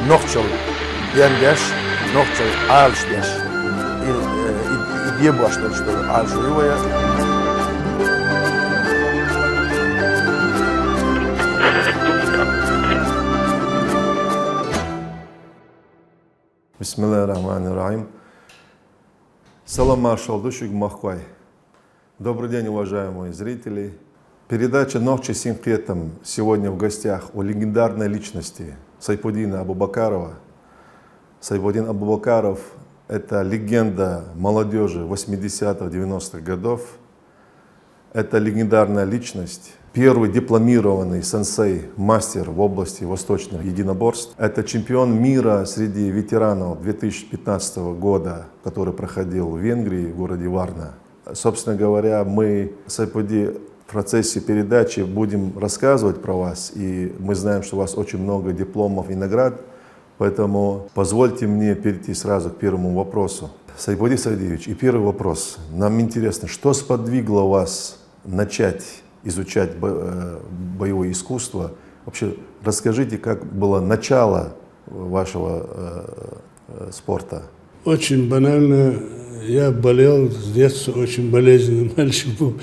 نقشل ينجش نقشل عالش ديش يجيبوا عشان يشتغل عالش ويا Бисмиллахир-рахманир-рахим. Салам маршал душик махквай. Добрый день, уважаемые зрители. Передача «Ночи с Инкетом» сегодня в гостях у легендарной личности Сайпудина Абубакарова. Сайпудин Абубакаров – это легенда молодежи 80-х, 90-х годов. Это легендарная личность, первый дипломированный сенсей, мастер в области восточных единоборств. Это чемпион мира среди ветеранов 2015 года, который проходил в Венгрии, в городе Варна. Собственно говоря, мы, Сайпуди, в процессе передачи будем рассказывать про вас, и мы знаем, что у вас очень много дипломов и наград, поэтому позвольте мне перейти сразу к первому вопросу. Сайпуди Саидович, и первый вопрос. Нам интересно, что сподвигло вас начать изучать боевое искусство? Вообще, расскажите, как было начало вашего спорта? Очень банально. Я болел с детства, очень болезненный мальчик был.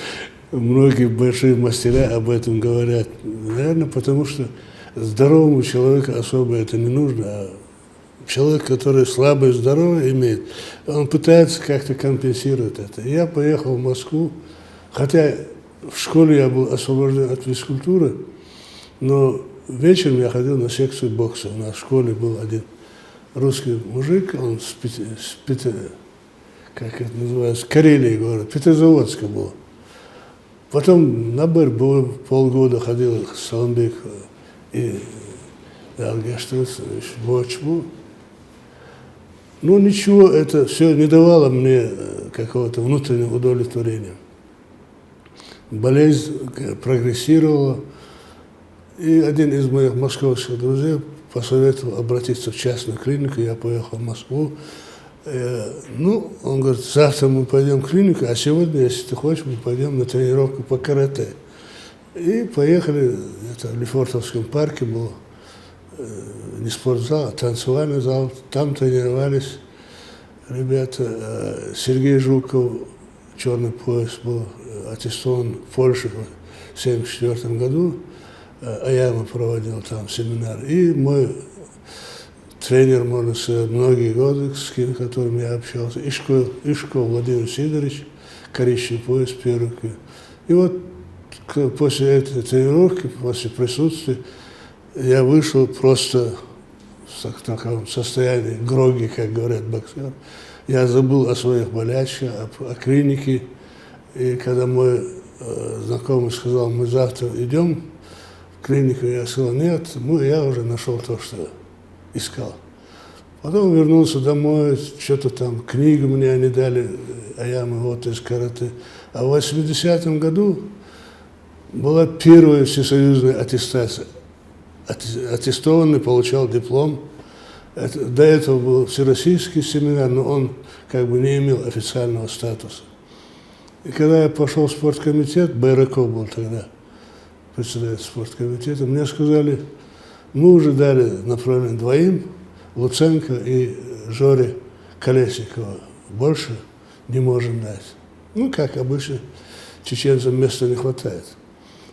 Многие большие мастера об этом говорят. Наверное, потому что здоровому человеку особо это не нужно. А человек, который слабое здоровье имеет, он пытается как-то компенсировать это. Я поехал в Москву, хотя в школе я был освобожден от физкультуры, но вечером я ходил на секцию бокса. У нас в школе был один русский мужик, он как это называется, Карелии город, Петрозаводска был. Потом набор был, полгода ходил к Саламбеку и Алгештович, Бочбу. Ну ничего, это все не давало мне какого-то внутреннего удовлетворения. Болезнь прогрессировала, и один из моих московских друзей посоветовал обратиться в частную клинику. Я поехал в Москву. Ну, он говорит, завтра мы пойдем в клинику, а сегодня, если ты хочешь, мы пойдем на тренировку по карате. И поехали, это в Лефортовском парке был не спортзал, а танцевальный зал. Там тренировались ребята. Сергей Жуков, черный пояс, был аттестован в Польше в 1974 году. Аяма проводил там семинар. И мой тренер, можно сказать, многие годы, с которым я общался, Ишков Владимир Сидорович, коричневый пояс, первый. И вот после этой тренировки, после присутствия, я вышел просто в таком состоянии гроги, как говорят боксеры. Я забыл о своих болячках, о клинике. И когда мой знакомый сказал, мы завтра идем в клинику, я сказал, нет, я уже нашел то, что искал. Потом вернулся домой, что-то там, книгу мне они дали, Аяма вот из карате. А в 80-м году была первая всесоюзная аттестация. Аттестованный получал диплом. До этого был всероссийский семинар, но он как бы не имел официального статуса. И когда я пошел в спорткомитет, Байраков был тогда председатель спорткомитета, мне сказали, мы уже дали направление двоим, Луценко и Жоре Колесникова. Больше не можем дать. Ну, как обычно, чеченцам места не хватает.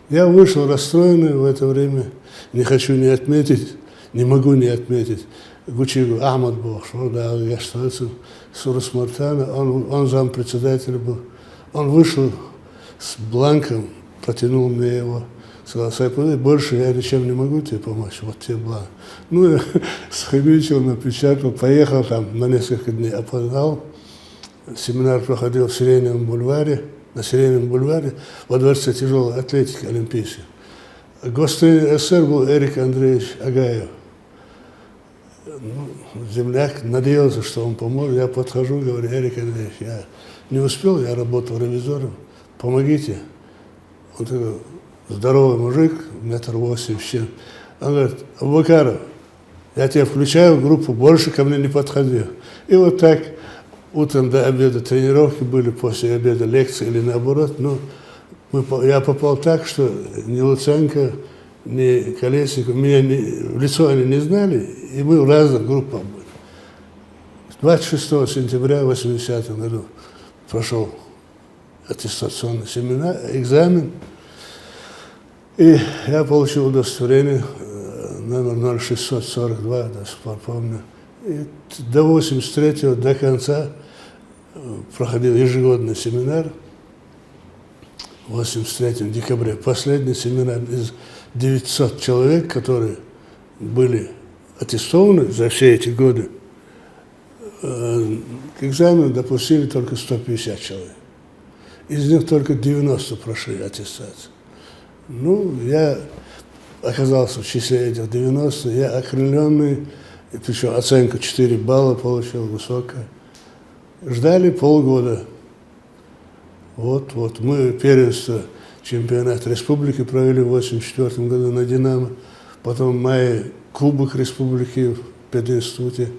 Я вышел расстроенный в это время, не хочу не отметить, не могу не отметить. Гучигу Ахмад был, да, я что это, Сурус Мартана, он зампредседателя был. Он вышел с бланком, протянул мне его, сказал, Сайпуди, больше я ничем не могу тебе помочь, вот тебе бланк. Ну, я схимичил, напечатал, поехал там на несколько дней, опоздал. Семинар проходил в Сиреневом бульваре, на Сиреневом бульваре, во дворце тяжелой атлетики олимпийской. Гостем СССР был Эрик Андреевич Агаев. Ну, земляк надеялся, что он поможет. Я подхожу, говорю, Эрик Андреевич, я не успел, я работал ревизором, помогите. Он такой здоровый мужик, 1,80 м с чем. Он говорит, Абубакаров, я тебя включаю в группу, больше ко мне не подходи. И вот так утром до обеда тренировки были, после обеда лекции или наоборот. Но я попал так, что ни Луценко, ни Колесников, меня в лицо они не знали. И мы в разных группах были. 26 сентября 80 году прошел аттестационный семинар, экзамен. И я получил удостоверение номер 0642, до сих пор помню. И до 83-го, до конца проходил ежегодный семинар. В 83 декабре последний семинар из 900 человек, которые были аттестованы за все эти годы. К экзамену допустили только 150 человек. Из них только 90 прошли аттестацию. Ну, я оказался в числе этих 90, я окрыленный, причем оценку 4 балла получил, высокая. Ждали полгода. Вот, мы первенство, чемпионат республики провели в 84 году на «Динамо», потом в мае Кубок республики в пединституте.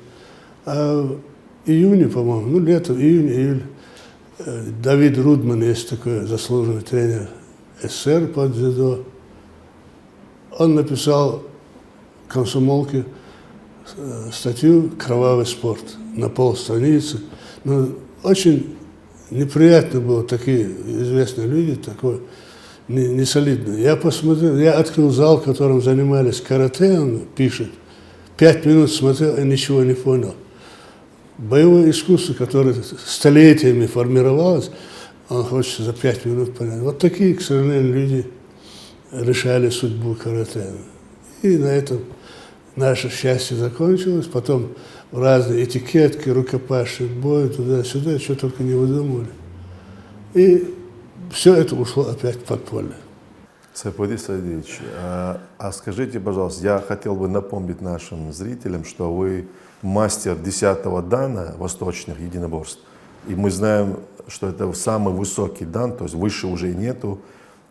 А в июне, по-моему, ну, лето, июнь, июль, Давид Рудман, есть такой заслуженный тренер СССР по дзюдо, он написал комсомолке статью «Кровавый спорт» на полстраницы. Но очень неприятно было, такие известные люди, такой не солидный. Я посмотрел, я открыл зал, в котором занимались карате, он пишет, 5 минут смотрел и ничего не понял. Боевое искусство, которое столетиями формировалось, он хочет за 5 минут понять. Вот такие, к сожалению, люди решали судьбу карате. И на этом наше счастье закончилось. Потом разные этикетки, рукопашный бой, туда-сюда, что только не выдумывали. И все это ушло опять в подполье. Сайфудин Саидович, а скажите, пожалуйста, я хотел бы напомнить нашим зрителям, что вы мастер 10-го дана восточных единоборств. И мы знаем, что это самый высокий дан, то есть выше уже нету.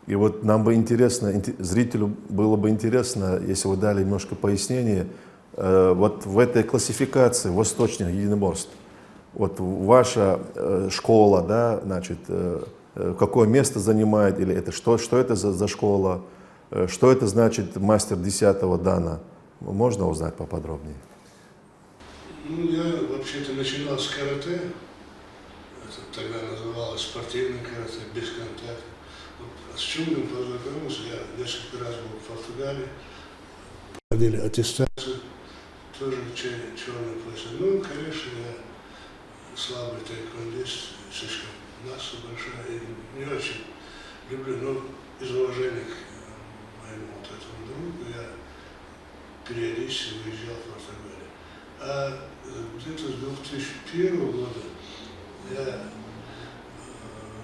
И вот нам бы интересно, зрителю было бы интересно, если вы дали немножко пояснение, вот в этой классификации восточных единоборств, вот ваша школа, да, значит, какое место занимает, или это что это за школа, что это значит мастер 10-го дана, можно узнать поподробнее? Ну, я вообще-то начинал с карате, это тогда называлось спортивное карате, без контакта. Вот, с чем я познакомился, я несколько раз был в Португалии, ходили аттестацию, тоже черный пояс. Ну, конечно, я слабый тайквондист, слишком масса большая, и не очень люблю, но из уважения к моему вот этому другу я периодически выезжал в Португалию. А где-то с 2001 года я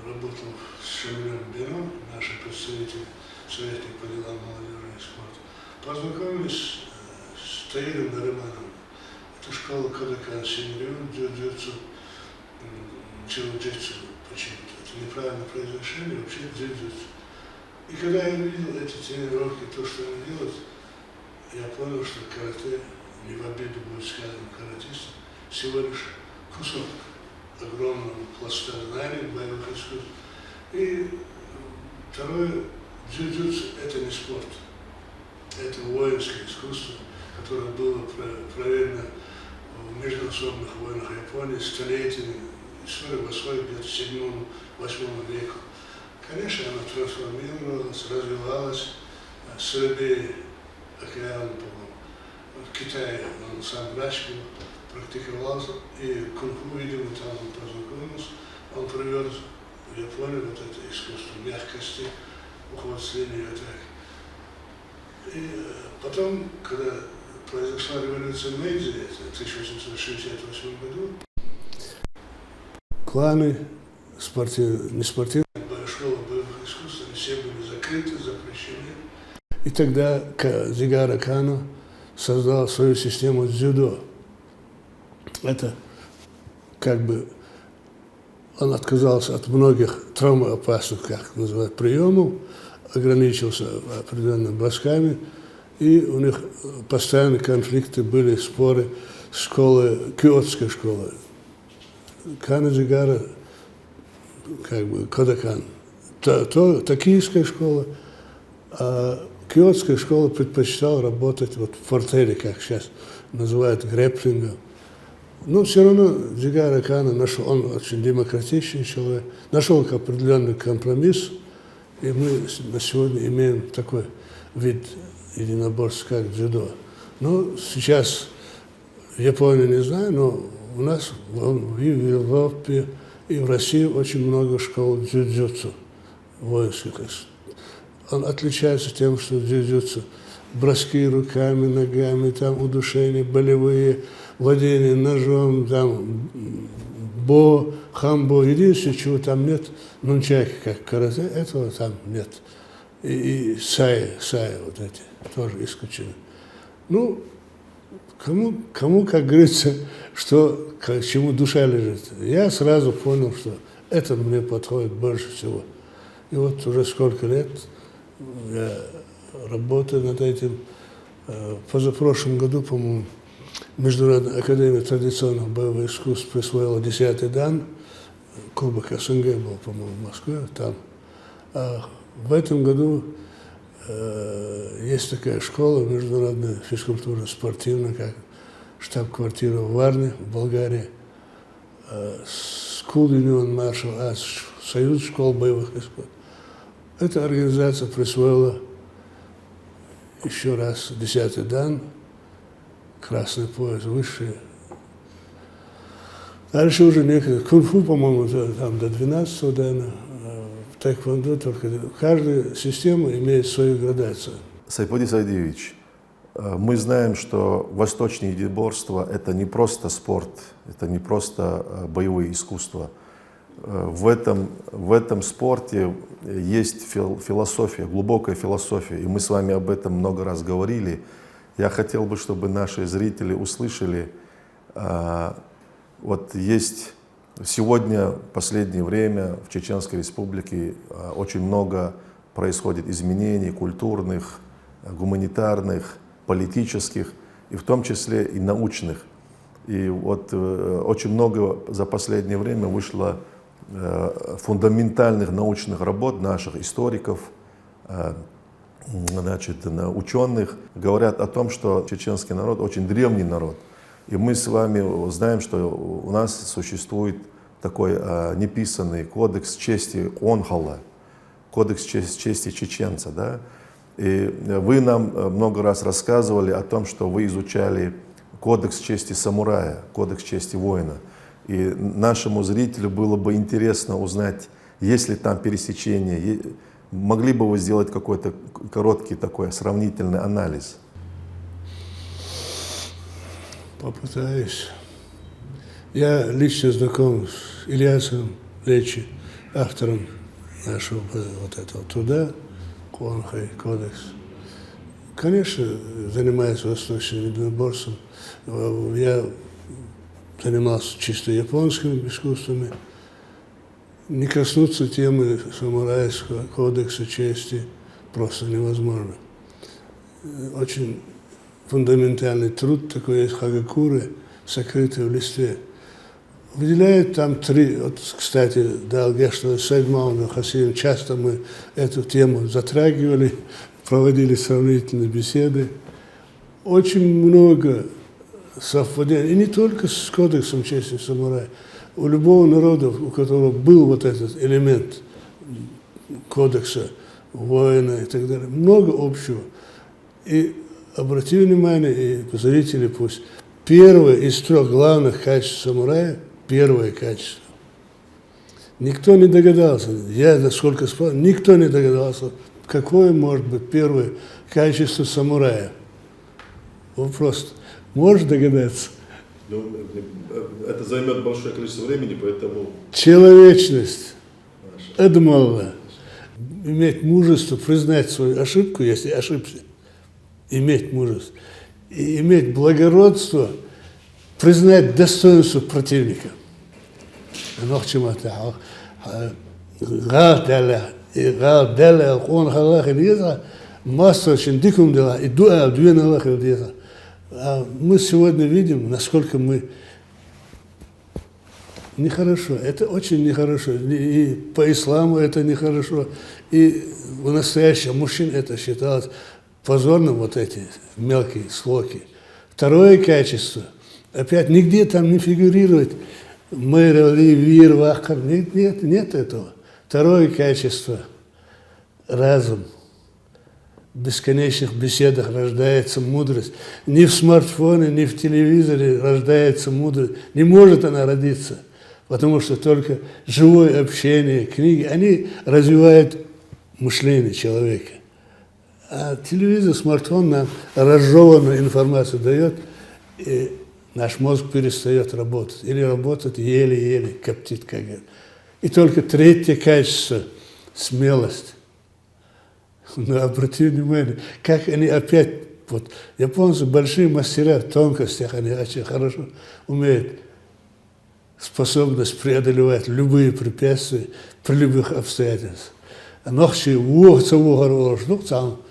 работал с Шамилем Бером, нашим представителем, советник по делам молодежи и спорта. Познакомились с Таиром Нариманом. Это школа Кодакан Синьрюн, дзюдзюцу, чилджитсу почему-то. Это неправильное произношение, вообще дзюдзюцу. И когда я увидел эти тренировки, то, что они делают, я понял, что карате, не в обиду будет сказано каратистам, всего лишь кусок огромного пласта знаний, боевых искусств. И второе, дзюдзюцу – это не спорт, это воинское искусство, которое было проверено в междоусобных войнах Японии столетиями, история восходит где-то к 7-8 веку. Конечно, она трансформировалась, развивалась, Сербия, океан, по-моему, в Китае он сам врач был, практиковался, и кунг-фу, видимо, там он познакомился, он привез в Японию вот это искусство мягкости, уход с линии атаки. И потом, когда произошла революция Мэйдзи, в 1868 году, кланы, не спортивные, школы боевых искусств, они все были закрыты, запрещены. И тогда Зигара Кано создал свою систему дзюдо. Это как бы он отказался от многих травмоопасных, как называют, приемов, ограничился определенными бросками, и у них постоянные конфликты были, споры с школы, киотской школы. Кано Зигара, как бы Кодакан, токийская школа, а киотская школа предпочитала работать вот в фортере, как сейчас называют, грэпплингом. Но все равно Дзигара Кана нашел, он очень демократичный человек, нашел определенный компромисс, и мы на сегодня имеем такой вид единоборства, как дзюдо. Ну, сейчас в Японии не знаю, но у нас в Европе и в России очень много школ дзюдзюцу воинских. Он отличается тем, что дзюдзюцу броски руками, ногами, там удушения, болевые, владение ножом, там бо, хамбо. Единственное, чего там нет, нунчаки, как карате, этого там нет. И саи вот эти, тоже исключены. Ну, кому, как говорится, что, к чему душа лежит. Я сразу понял, что это мне подходит больше всего. И вот уже сколько лет я работаю над этим. Позапрошлом году, по-моему, Международная академия традиционных боевых искусств присвоила 10-й дан. Кубок СНГ был, по-моему, в Москве. Там. А в этом году есть такая школа международная физкультурно-спортивная, как штаб-квартира в Варне, в Болгарии. School Union Martial Arts, Союз школ боевых искусств. Эта организация присвоила еще раз 10-й дан, красный пояс, высший. Дальше уже некоторые, кунг-фу, по-моему, там до 12-го дана, в тэквондо только каждая система имеет свою градацию. Сайпуди Сайдиевич, мы знаем, что восточное единоборство – это не просто спорт, это не просто боевые искусства. В этом спорте есть философия, глубокая философия, и мы с вами об этом много раз говорили. Я хотел бы, чтобы наши зрители услышали, вот есть сегодня, в последнее время в Чеченской Республике очень много происходит изменений культурных, гуманитарных, политических, и в том числе и научных. И вот очень много за последнее время вышло фундаментальных научных работ наших историков, значит, ученых, говорят о том, что чеченский народ очень древний народ. И мы с вами знаем, что у нас существует такой неписанный кодекс чести Онхала, кодекс чести чеченца. Да? И вы нам много раз рассказывали о том, что вы изучали кодекс чести самурая, кодекс чести воина. И нашему зрителю было бы интересно узнать, есть ли там пересечение, могли бы вы сделать какой-то короткий такой сравнительный анализ? Попытаюсь. Я лично знаком с Ильясом Лечи, автором нашего вот этого труда, Куанхай кодекс. Конечно, занимаюсь восточным единоборством. Я занимался чисто японскими искусствами. Не коснуться темы самурайского кодекса чести просто невозможно. Очень фундаментальный труд такой есть Хагакуры, сокрытый в листве. Выделяют там три, вот, кстати, Далгешта Сайдмауна Хасин, часто мы эту тему затрагивали, проводили сравнительные беседы. Очень много совпадений, и не только с кодексом чести самурая. У любого народа, у которого был вот этот элемент кодекса воина и так далее, много общего. И обрати внимание, и зрители пусть, первое из трех главных качеств самурая, первое качество. Никто не догадался, я насколько спрашивал, никто не догадался, какое может быть первое качество самурая. Вопрос, можешь догадаться? Ну, это займет большое количество времени, поэтому... Человечность. Эдмалла. Иметь мужество, признать свою ошибку, если ошибся. Иметь мужество. И иметь благородство, признать достоинство противника. Мы сегодня видим, насколько мы нехорошо. Это очень нехорошо. И по исламу это нехорошо. И у настоящего мужчин это считалось позорно вот эти мелкие слоки. Второе качество, опять нигде там не фигурирует мэр, вир, вахар, нет этого. Второе качество – разум. В бесконечных беседах рождается мудрость. Ни в смартфоне, ни в телевизоре рождается мудрость. Не может она родиться, потому что только живое общение, книги, они развивают мышление человека. А телевизор, смартфон нам разжеванную информацию дает, и наш мозг перестает работать. Или работает еле-еле, коптит, как говорят. И только третье качество – смелость. Но обрати внимание, как они опять, вот, японцы большие мастера в тонкостях, они очень хорошо умеют способность преодолевать любые препятствия при любых обстоятельствах. А ночи вухца вухарвош, ну там,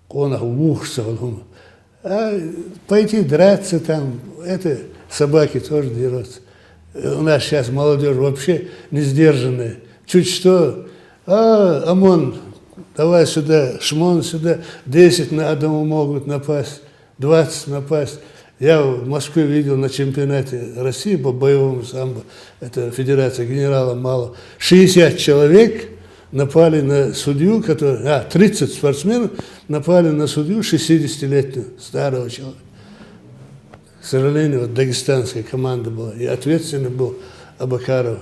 он вухца, а пойти драться там, это собаки тоже дерутся. У нас сейчас молодежь вообще не сдержанная. Чуть что, ОМОН, давай сюда, шмон сюда, 10 на одного могут напасть, 20 напасть. Я в Москве видел на чемпионате России по боевому самбо, это Федерация генерала Мало, 60 человек напали на судью, 30 спортсменов напали на судью 60-летнего старого человека. К сожалению, вот дагестанская команда была, и ответственный был Абакаров,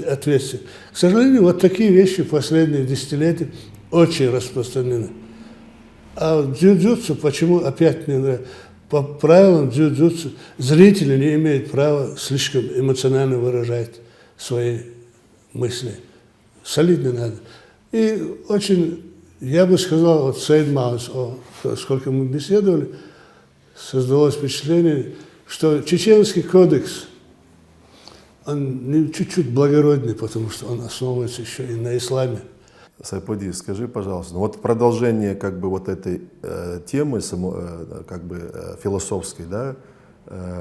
ответственный. К сожалению, вот такие вещи в последние десятилетия очень распространены. А в дзюдзюцу, почему опять мне нравится? По правилам дзюдзюцу зрители не имеют права слишком эмоционально выражать свои мысли. Солидно надо. И очень, я бы сказал, вот Сейд Маус, сколько мы беседовали, создалось впечатление, что Чеченский кодекс, он чуть-чуть благородный, потому что он основывается еще и на исламе. Сайпуди, скажи, пожалуйста, вот продолжение как бы вот этой темы, как бы философской, да,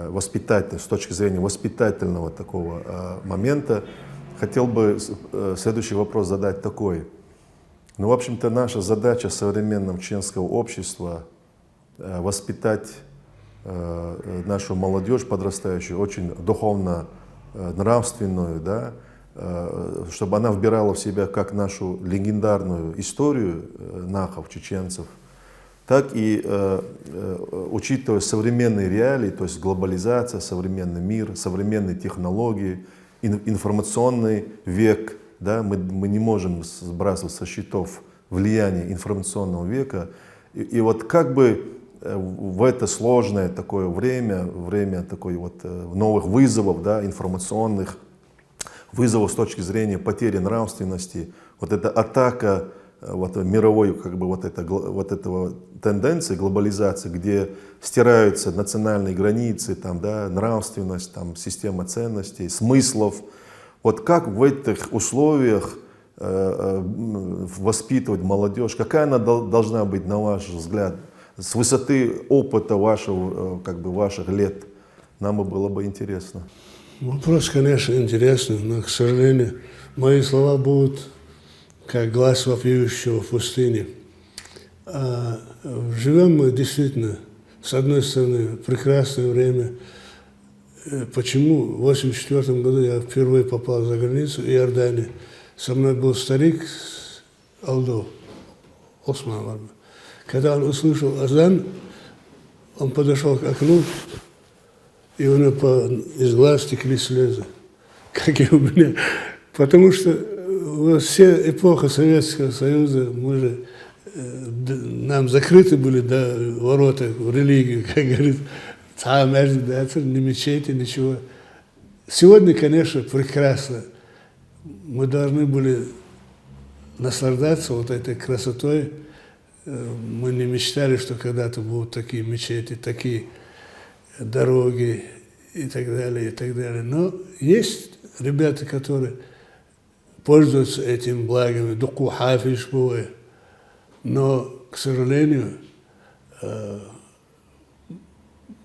воспитательной, с точки зрения воспитательного такого момента, хотел бы следующий вопрос задать такой. Ну, в общем-то, наша задача современного чеченского общества воспитать нашу молодежь подрастающую очень духовно нравственную, да, чтобы она вбирала в себя как нашу легендарную историю нахов, чеченцев, так и учитывая современные реалии, то есть глобализация, современный мир, современные технологии, информационный век, да, мы не можем сбрасывать со счетов влияние информационного века. И вот как бы в это сложное такое время такой вот новых вызовов, да, информационных вызовов с точки зрения потери нравственности, вот эта атака вот, мировой как бы вот этого тенденции глобализации, где стираются национальные границы, там, да, нравственность, там, система ценностей, смыслов. Вот как в этих условиях воспитывать молодежь? Какая она должна быть, на ваш взгляд, с высоты опыта вашего, как бы, ваших лет? Нам было бы интересно. Вопрос, конечно, интересный, но, к сожалению, мои слова будут как глаз вопиющего в пустыне. Живем мы действительно, с одной стороны, прекрасное время. Почему? В 1984 году я впервые попал за границу Иордании. Со мной был старик Алдов, Осман. Когда он услышал азан, он подошел к окну, и у него из глаз текли слезы, как и у меня. Потому что все эпохи Советского Союза, мы же, нам закрыты были до ворота в религию, как говорит, ни мечети, ничего. Сегодня, конечно, прекрасно. Мы должны были наслаждаться вот этой красотой. Мы не мечтали, что когда-то будут такие мечети, такие дороги и так далее, и так далее. Но есть ребята, которые пользуются этим благами, дуку хафиш бывает. Но, к сожалению,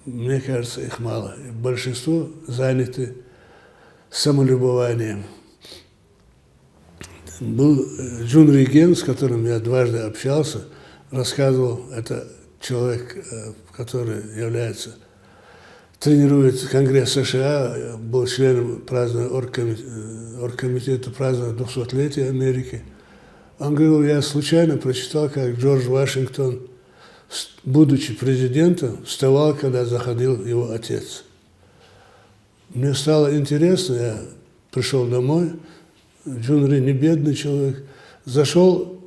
мне кажется, их мало. Большинство заняты самолюбованием. Был Джун Риген, с которым я дважды общался, рассказывал, это человек, который тренирует Конгресс США, был членом оргкомитета празднования 200-летия Америки. Он говорил, я случайно прочитал, как Джордж Вашингтон, будучи президентом, вставал, когда заходил его отец. Мне стало интересно, я пришел домой, Джун Ри не бедный человек, зашел,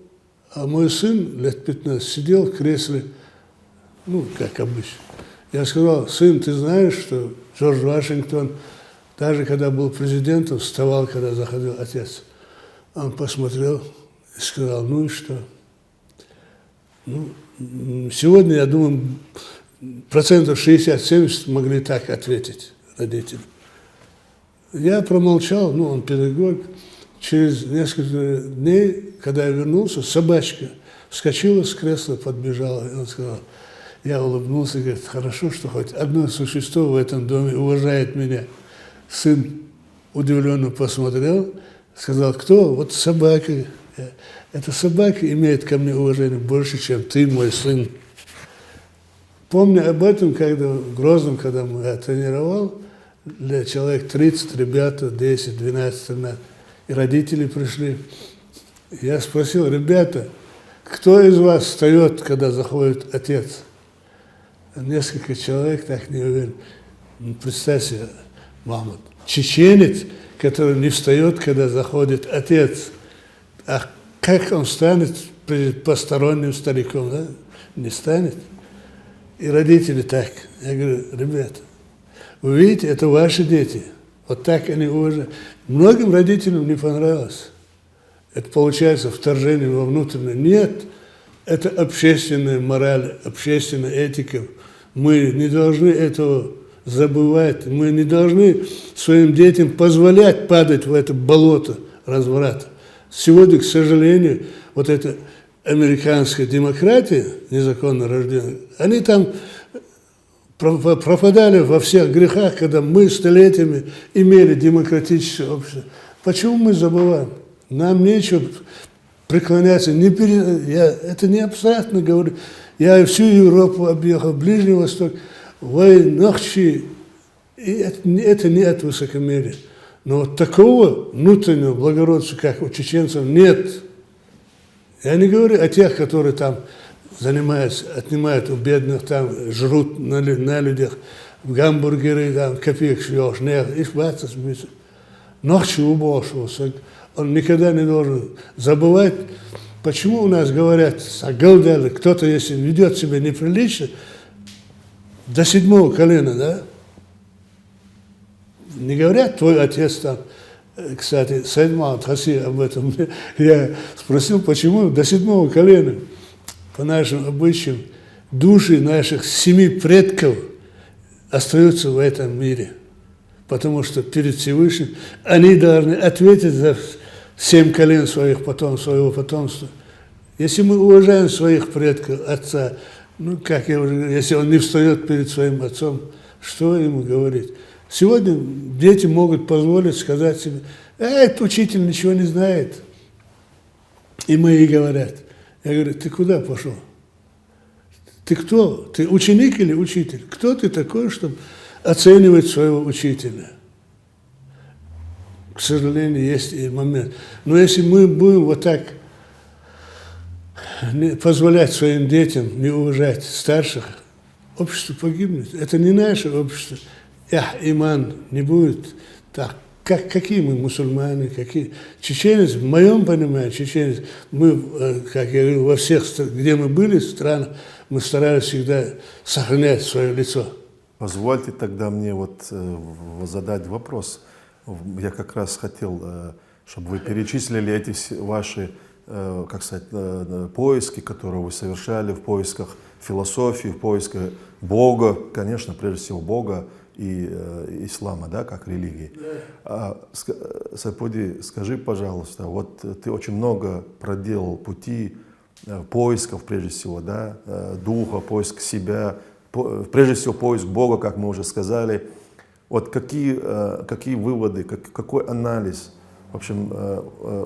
а мой сын лет 15 сидел в кресле, ну, как обычно. Я сказал, сын, ты знаешь, что Джордж Вашингтон, даже когда был президентом, вставал, когда заходил отец. Он посмотрел и сказал, ну и что? Ну, сегодня, я думаю, 60-70% могли так ответить родители. Я промолчал, ну, он педагог. Через несколько дней, когда я вернулся, собачка вскочила с кресла, подбежала, и он сказал, я улыбнулся и говорит, хорошо, что хоть одно существо в этом доме уважает меня. Сын удивленно посмотрел, сказал, кто? Вот собака. Эта собака имеет ко мне уважение больше, чем ты, мой сын. Помню об этом, когда в Грозном, когда я тренировал, для человек 30, ребята, 10, 12, 13, и родители пришли. Я спросил, ребята, кто из вас встает, когда заходит отец? Несколько человек так не уверен. Ну, представь себе, Махмуд, чеченец, который не встает, когда заходит отец. А как он станет перед посторонним стариком? Да? Не станет. И родители так. Я говорю, ребята, вы видите, это ваши дети. Вот так они уважают. Многим родителям не понравилось. Это получается вторжение во внутреннее. Нет, это общественная мораль, общественная этика. Мы не должны этого забывать. Мы не должны своим детям позволять падать в это болото разврата. Сегодня, к сожалению, вот эта американская демократия, незаконно рожденная, они там пропадали во всех грехах, когда мы столетиями имели демократическое общество. Почему мы забываем? Нам нечего преклоняться. Это не абстрактно говорю. Я всю Европу объехал, Ближний Восток, войнахчи. И это не от высокомерия. Но вот такого внутреннего благородства, как у чеченцев, нет. Я не говорю о тех, которые там занимаются, отнимают у бедных, там жрут на людях, гамбургеры, там, копеек шьешь, нет, их бацать. Ночью убошился. Он никогда не должен забывать, почему у нас говорят, кто-то, если ведет себя неприлично, до 7-го колена, да? Не говорят, твой отец там, кстати, Сайман Хаси об этом, я спросил, почему до 7-го колена, по нашим обычаям, души наших 7 предков остаются в этом мире. Потому что перед Всевышним они должны ответить за 7 колен своего потомства. Если мы уважаем своих предков, отца, ну, как я уже говорил, если он не встает перед своим отцом, что ему говорить? Сегодня дети могут позволить сказать себе, этот учитель ничего не знает. И мои говорят. Я говорю, ты куда пошел? Ты кто? Ты ученик или учитель? Кто ты такой, чтобы оценивать своего учителя? К сожалению, есть и момент. Но если мы будем вот так позволять своим детям не уважать старших, общество погибнет. Это не наше общество. Иман не будет так. Какие мы мусульмане, какие... Чеченец, в моем понимании, чеченец, мы, как я говорю, во всех, где мы были, странах, мы старались всегда сохранять свое лицо. Позвольте тогда мне вот задать вопрос. Я как раз хотел, чтобы вы перечислили эти ваши, как сказать, поиски, которые вы совершали в поисках философии, в поисках Бога, конечно, прежде всего Бога и ислама, да, как религии. Сайпуди, скажи, пожалуйста, вот ты очень много проделал пути поисков, прежде всего, да, духа, поиск себя, прежде всего поиск Бога, как мы уже сказали. Вот какие выводы, какой анализ, в общем,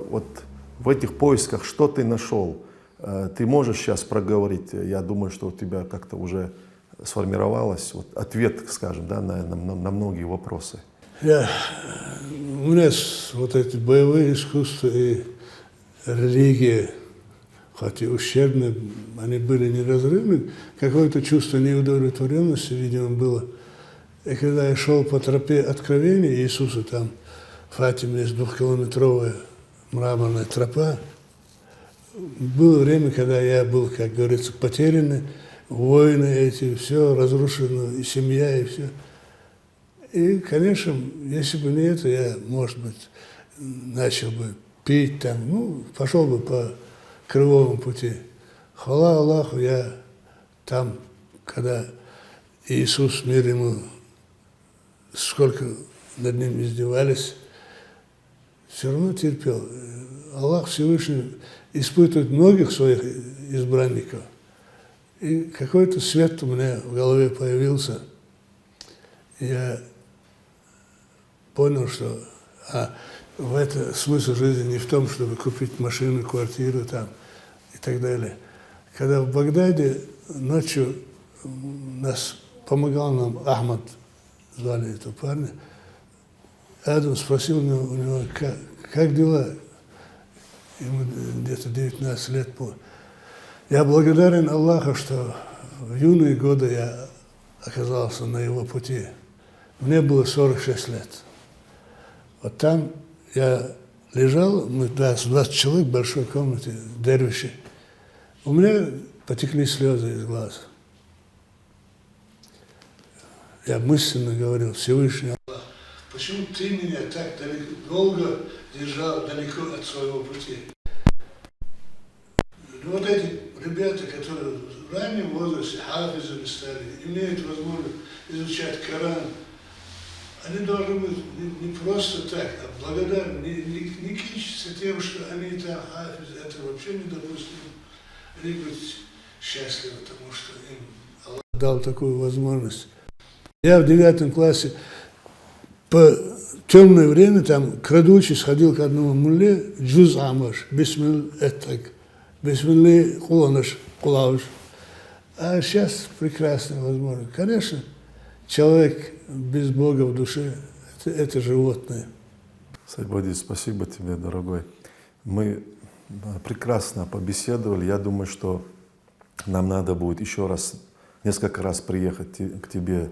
вот в этих поисках, что ты нашел, Ты можешь сейчас проговорить, я думаю, что у тебя как-то уже сформировалось вот ответ, скажем, да, на многие вопросы. У меня вот эти боевые искусства и религия, хоть и ущербные, они были неразрывны, какое-то чувство неудовлетворенности, видимо, было. И когда я шел по тропе откровения Иисуса, там в Фатиме есть 2-километровая мраморная тропа, было время, когда я был, как говорится, потерянный, войны эти, все разрушено, и семья, и все. И, конечно, если бы не это, я, может быть, начал бы пить там, ну, пошел бы по кривому пути. Хвала Аллаху, я там, когда Иисус, мир ему, сколько над ним издевались, все равно терпел. Аллах Всевышний испытывает многих своих избранников. И какой-то свет у меня в голове появился. Я понял, что в это смысл жизни не в том, чтобы купить машину, квартиру там и так далее. Когда в Багдаде ночью помогал нам Ахмад, звали этого парня, Адам спросил у него как дела? Ему где-то 19 лет было. Я благодарен Аллаху, что в юные годы я оказался на его пути. Мне было 46 лет. Вот там я лежал, мы 20 человек в большой комнате, дервиши. У меня потекли слезы из глаз. Я мысленно говорил: Всевышний Аллах, почему ты меня так долго держал далеко от своего пути? Вот эти ребята, которые в раннем возрасте хафизами стали, имеют возможность изучать Коран, они должны быть не просто так, а благодарны, не кичиться тем, что они там хафизы, это вообще недопустимо. Они будут счастливы, потому что им Аллах дал такую возможность. Я в 9 классе по темное время, там, крадучись, ходил к одному мулле, джуз амаш, бисмилл этак, бисмилли куланаш, кулауш. А сейчас прекрасная возможность. Конечно, человек без Бога в душе – это животное. Сайбади, спасибо тебе, дорогой. Мы прекрасно побеседовали. Я думаю, что нам надо будет еще раз, несколько раз приехать к тебе,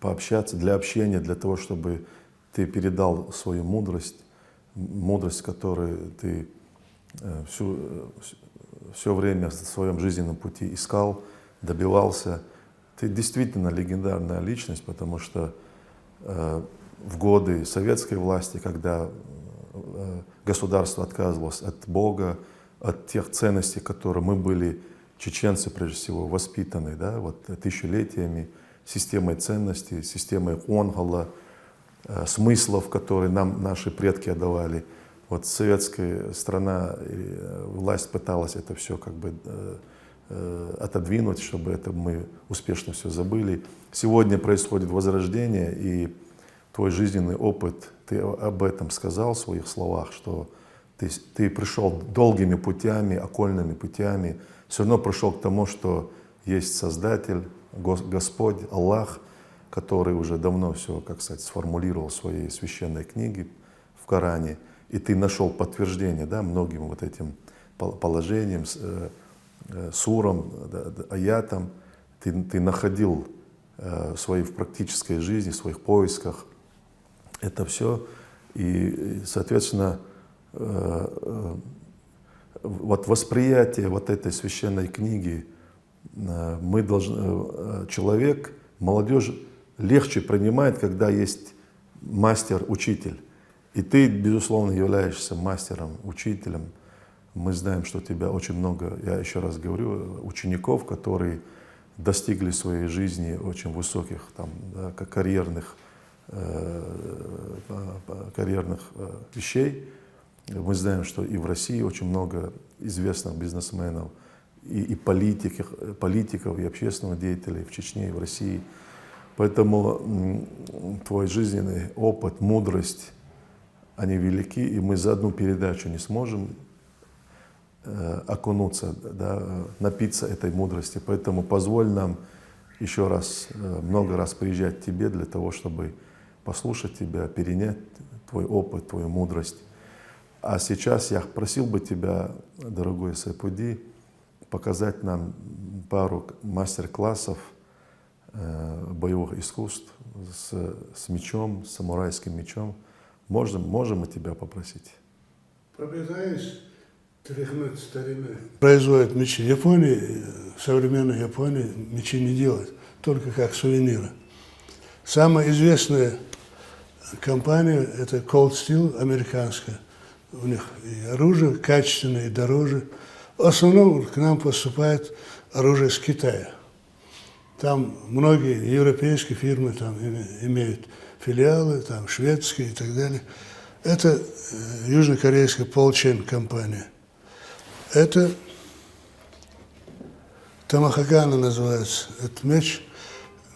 пообщаться, для общения, для того, чтобы ты передал свою мудрость, которую ты все время в своем жизненном пути искал, добивался. Ты действительно легендарная личность, потому что в годы советской власти, когда государство отказывалось от Бога, от тех ценностей, которые мы были, чеченцы прежде всего, воспитаны, да, вот, тысячелетиями, системой ценностей, системой онгала, смыслов, которые нам наши предки отдавали. Вот советская страна, власть пыталась это все как бы отодвинуть, чтобы это мы успешно все забыли. Сегодня происходит возрождение, и твой жизненный опыт, ты об этом сказал в своих словах, что ты пришел долгими путями, окольными путями, все равно пришел к тому, что есть Создатель, Господь, Аллах, который уже давно все, как сказать, сформулировал в своей священной книге в Коране, и ты нашел подтверждение, да, многим вот этим положениям, сурам, аятам, ты находил в практической жизни, в своих поисках это все, и, соответственно, вот восприятие вот этой священной книги мы должны, человек, молодежь легче принимает, когда есть мастер-учитель. И ты, безусловно, являешься мастером, учителем. Мы знаем, что у тебя очень много, я еще раз говорю, учеников, которые достигли в своей жизни очень высоких там, да, карьерных вещей. Мы знаем, что и в России очень много известных бизнесменов, и политиков, и общественных деятелей в Чечне, и в России. Поэтому твой жизненный опыт, мудрость, они велики, и мы за одну передачу не сможем окунуться, да, напиться этой мудрости. Поэтому позволь нам еще раз, много раз приезжать к тебе для того, чтобы послушать тебя, перенять твой опыт, твою мудрость. А сейчас я просил бы тебя, дорогой Сайпуди, показать нам пару мастер-классов боевых искусств с мечом, с самурайским мечом. Можем мы тебя попросить? Попытаюсь тряхнуть стариной. Производят мечи. В Японии, в современной Японии мечи не делают, только как сувениры. Самая известная компания – это Cold Steel, американская. У них и оружие качественное, и дороже. В основном к нам поступает оружие с Китая. Там многие европейские фирмы там имеют филиалы, там шведские и так далее. Это южнокорейская Полчен компания. Это Тамахагана называется. Этот меч,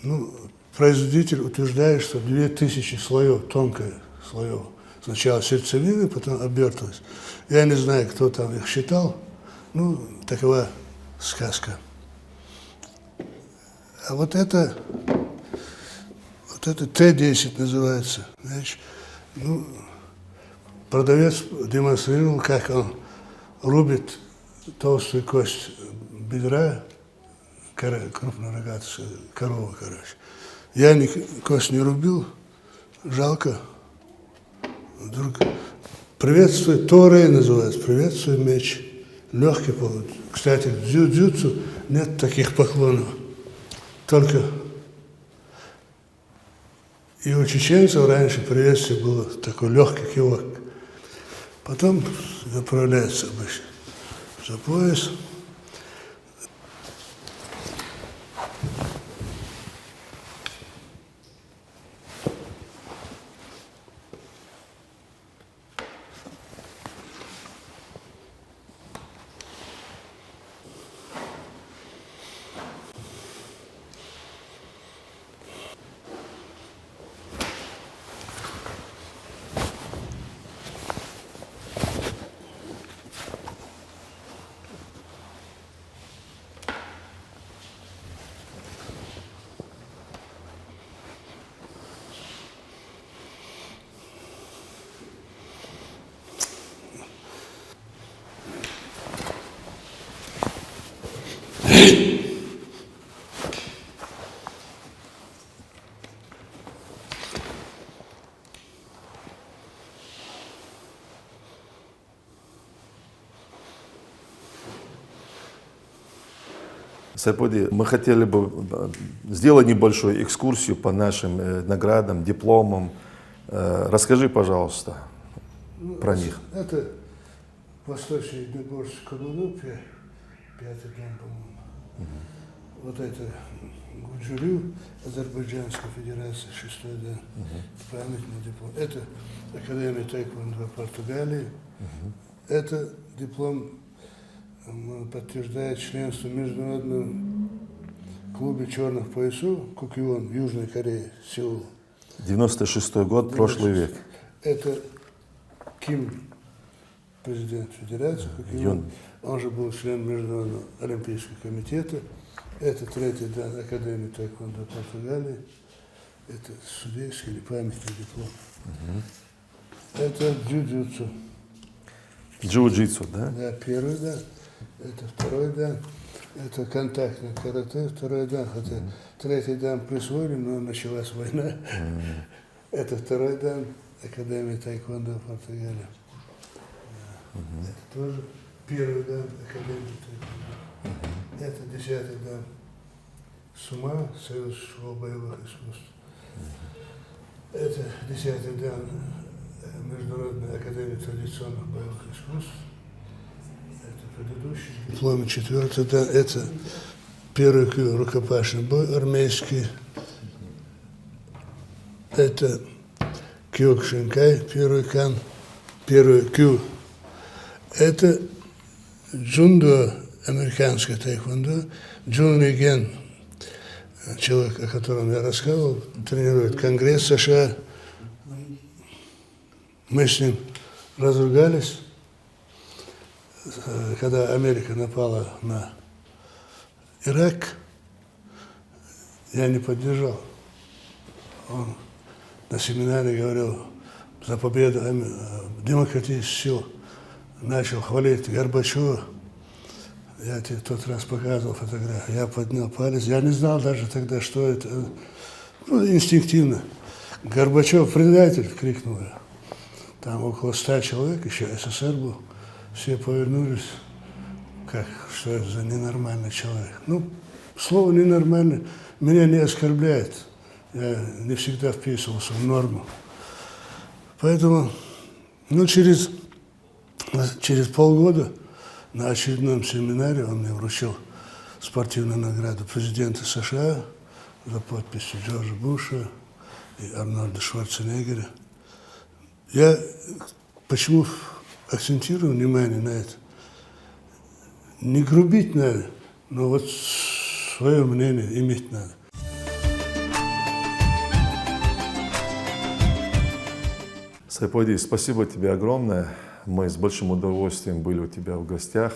ну, производитель утверждает, что 2000 слоев, тонких слоев. Сначала сердцевины, потом обертывалось. Я не знаю, кто там их считал. Ну, такова сказка. А вот это Т-10 называется. Значит, ну, продавец демонстрировал, как он рубит толстую кость бедра, крупнорогатая корова, короче. Я кость не рубил, жалко. Вдруг приветствую, Торей называется, приветствую меч. Легкий повод. Кстати, в дзюдзюцу нет таких поклонов. Только и у чеченцев раньше приветствие было такой легкий кивок. Потом заправляется обычно за пояс. Сайпуди, мы хотели бы сделать небольшую экскурсию по нашим наградам, дипломам. Расскажи, пожалуйста, про них. Это Восточный Единоборство Кабуду, 5-й дом, по-моему. Вот это Гуджурю, Азербайджанская Федерация, 6-й дом, памятный диплом. Это Академия Тайквондо Португалии. Это диплом подтверждает членство в Международном клубе черных поясов Кукион в Южной Корее, Сеул. 96-й год, прошлый век. Это Ким, президент Федерации Кукион. Он же был членом Международного олимпийского комитета. Это 3-й дан Академии Тайквондо Португалии. Это судейский или памятный диплом. Это джиу-джитсу. Джиу-джитсу, да? Да, 1-й дан. Это 2-й дан. Это контактное карате, 2-й дан. Хотя 3-й дан присвоили, но началась война. Это 2-й дан Академии Тайквондо Португалии. Это тоже 1-й дан Академии Тайквондо. Это 10-й дан СУМА, Союз школ боевых искусств. Это 10-й дан Международной Академии традиционных боевых искусств. Это предыдущий. Диплом 4-й дан. Это 1-й рукопашный бой армейский. Это Кёкшинкай, 1-й кан, 1-й кю. Это джундо, американское тайквондо. Джун Ген, человек, о котором я рассказывал, тренирует Конгресс США. Мы с ним разругались. когда Америка напала на Ирак, я не поддержал. Он на семинаре говорил за победу демократических сил, начал хвалить Горбачева. Я тебе в тот раз показывал фотографию. Я поднял палец. Я не знал даже тогда, что это. Ну, инстинктивно. Горбачев предатель, крикнул я. Там около 100 человек, еще СССР был. Все повернулись, как, что это за ненормальный человек. Ну, слово ненормальный меня не оскорбляет. Я не всегда вписывался в норму. Поэтому, ну, через полгода на очередном семинаре он мне вручил спортивную награду президента США за подписью Джорджа Буша и Арнольда Шварценеггера. Я почему акцентирую внимание на это? Не грубить надо, но вот свое мнение иметь надо. Сайфодий, спасибо тебе огромное. Мы с большим удовольствием были у тебя в гостях.